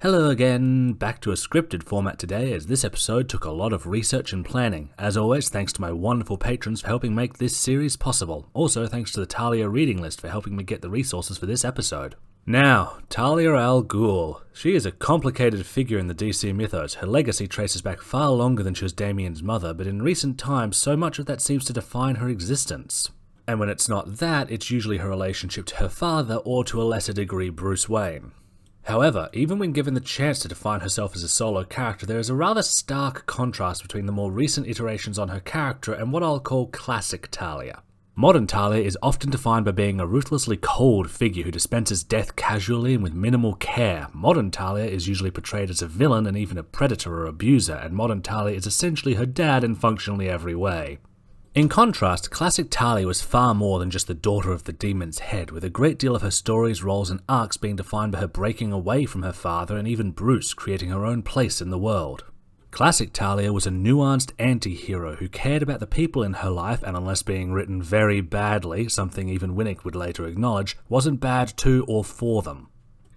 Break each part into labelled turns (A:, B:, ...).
A: Hello again, back to a scripted format today, as this episode took a lot of research and planning. As always, thanks to my wonderful patrons for helping make this series possible. Also, thanks to the Talia reading list for helping me get the resources for this episode. Now, Talia Al Ghul. She is a complicated figure in the DC mythos. Her legacy traces back far longer than she was Damien's mother, but in recent times, so much of that seems to define her existence. And when it's not that, it's usually her relationship to her father, or to a lesser degree, Bruce Wayne. However, even when given the chance to define herself as a solo character, there is a rather stark contrast between the more recent iterations on her character and what I'll call classic Talia. Modern Talia is often defined by being a ruthlessly cold figure who dispenses death casually and with minimal care. Modern Talia is usually portrayed as a villain and even a predator or abuser, and modern Talia is essentially her dad in functionally every way. In contrast, classic Talia was far more than just the daughter of the demon's head, with a great deal of her stories, roles and arcs being defined by her breaking away from her father and even Bruce, creating her own place in the world. Classic Talia was a nuanced anti-hero who cared about the people in her life and, unless being written very badly, something even Winnick would later acknowledge, wasn't bad to or for them.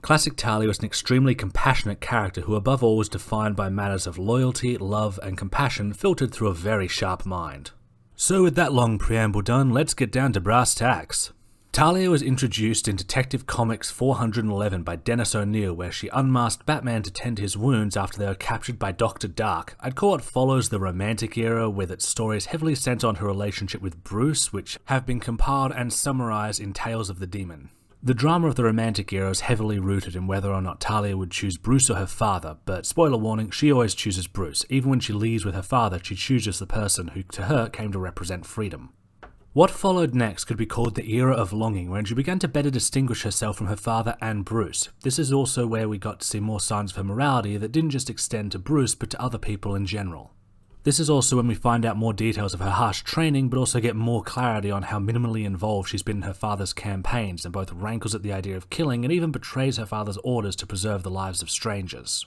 A: Classic Talia was an extremely compassionate character who above all was defined by matters of loyalty, love and compassion filtered through a very sharp mind. So with that long preamble done, let's get down to brass tacks. Talia was introduced in Detective Comics 411 by Dennis O'Neil, where she unmasked Batman to tend his wounds after they were captured by Dr. Dark. I'd call it follows the Romantic era, with its stories heavily centered on her relationship with Bruce, which have been compiled and summarized in Tales of the Demon. The drama of the Romantic era is heavily rooted in whether or not Talia would choose Bruce or her father, but spoiler warning, she always chooses Bruce. Even when she leaves with her father, she chooses the person who to her came to represent freedom. What followed next could be called the era of longing, when she began to better distinguish herself from her father and Bruce. This is also where we got to see more signs of her morality that didn't just extend to Bruce but to other people in general. This is also when we find out more details of her harsh training, but also get more clarity on how minimally involved she's been in her father's campaigns, and both rankles at the idea of killing and even betrays her father's orders to preserve the lives of strangers.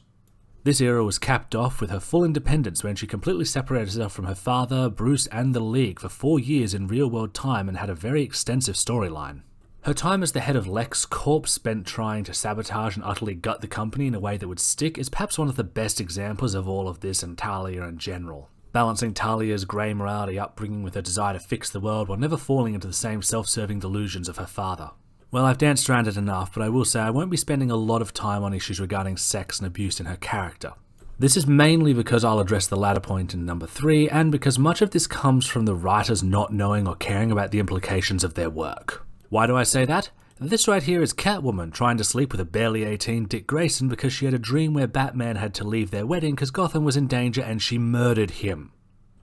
A: This era was capped off with her full independence when she completely separated herself from her father, Bruce and the League for 4 years in real-world time and had a very extensive storyline. Her time as the head of LexCorp, spent trying to sabotage and utterly gut the company in a way that would stick, is perhaps one of the best examples of all of this in Talia in general. Balancing Talia's grey morality upbringing with her desire to fix the world while never falling into the same self-serving delusions of her father. Well, I've danced around it enough, but I will say I won't be spending a lot of time on issues regarding sex and abuse in her character. This is mainly because I'll address the latter point in number 3, and because much of this comes from the writers not knowing or caring about the implications of their work. Why do I say that? This right here is Catwoman trying to sleep with a barely 18 Dick Grayson because she had a dream where Batman had to leave their wedding because Gotham was in danger and she murdered him.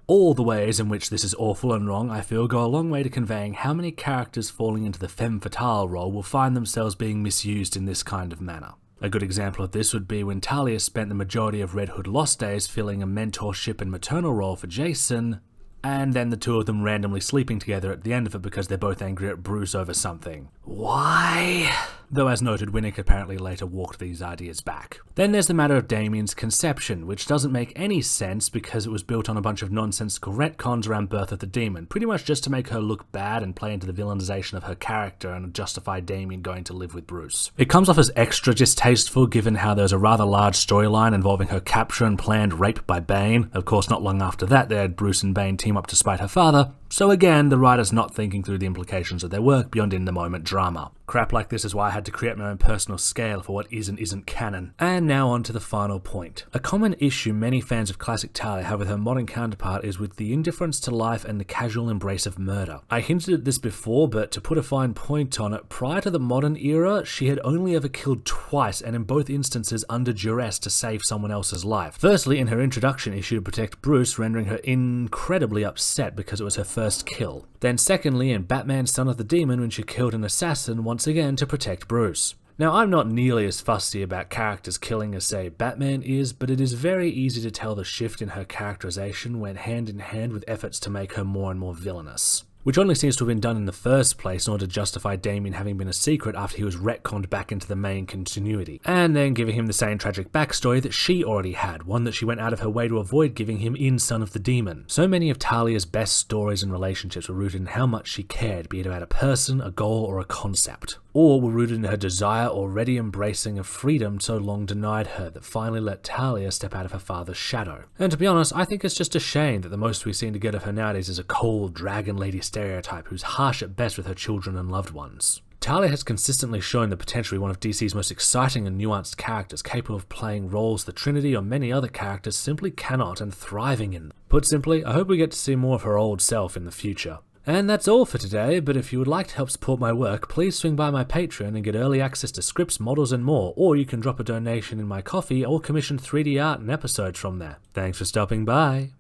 A: All the ways in which this is awful and wrong, I feel, go a long way to conveying how many characters falling into the femme fatale role will find themselves being misused in this kind of manner. A good example of this would be when Talia spent the majority of Red Hood Lost Days filling a mentorship and maternal role for Jason, and then the two of them randomly sleeping together at the end of it because they're both angry at Bruce over something. Why? Though as noted, Winnick apparently later walked these ideas back. Then there's the matter of Damien's conception, which doesn't make any sense because it was built on a bunch of nonsensical retcons around Birth of the Demon, pretty much just to make her look bad and play into the villainization of her character and justify Damien going to live with Bruce. It comes off as extra distasteful given how there's a rather large storyline involving her capture and planned rape by Bane. Of course, not long after that, they had Bruce and Bane team up to spite her father. So again, the writers not thinking through the implications of their work beyond in-the-moment drama. Crap like this is why I had to create my own personal scale for what is and isn't canon. And now on to the final point. A common issue many fans of classic Talia have with her modern counterpart is with the indifference to life and the casual embrace of murder. I hinted at this before, but to put a fine point on it, prior to the modern era, she had only ever killed twice, and in both instances under duress to save someone else's life. Firstly, in her introduction issue to protect Bruce, rendering her incredibly upset because it was her first kill. Then secondly, in Batman Son of the Demon, when she killed an assassin once again to protect Bruce. Now, I'm not nearly as fussy about characters killing as, say, Batman is, but it is very easy to tell the shift in her characterization went hand in hand with efforts to make her more and more villainous. which only seems to have been done in the first place in order to justify Damien having been a secret after he was retconned back into the main continuity, and then giving him the same tragic backstory that she already had, one that she went out of her way to avoid giving him in Son of the Demon. So many of Talia's best stories and relationships were rooted in how much she cared, be it about a person, a goal, or a concept, or were rooted in her desire already embracing a freedom so long denied her that finally let Talia step out of her father's shadow. And to be honest, I think it's just a shame that the most we seem to get of her nowadays is a cold dragon lady stereotype who's harsh at best with her children and loved ones. Talia has consistently shown the potential to be one of DC's most exciting and nuanced characters, capable of playing roles the Trinity or many other characters simply cannot and thriving in them. Put simply, I hope we get to see more of her old self in the future. And that's all for today, but if you would like to help support my work, please swing by my Patreon and get early access to scripts, models and more, or you can drop a donation in my coffee or commission 3D art and episodes from there. Thanks for stopping by.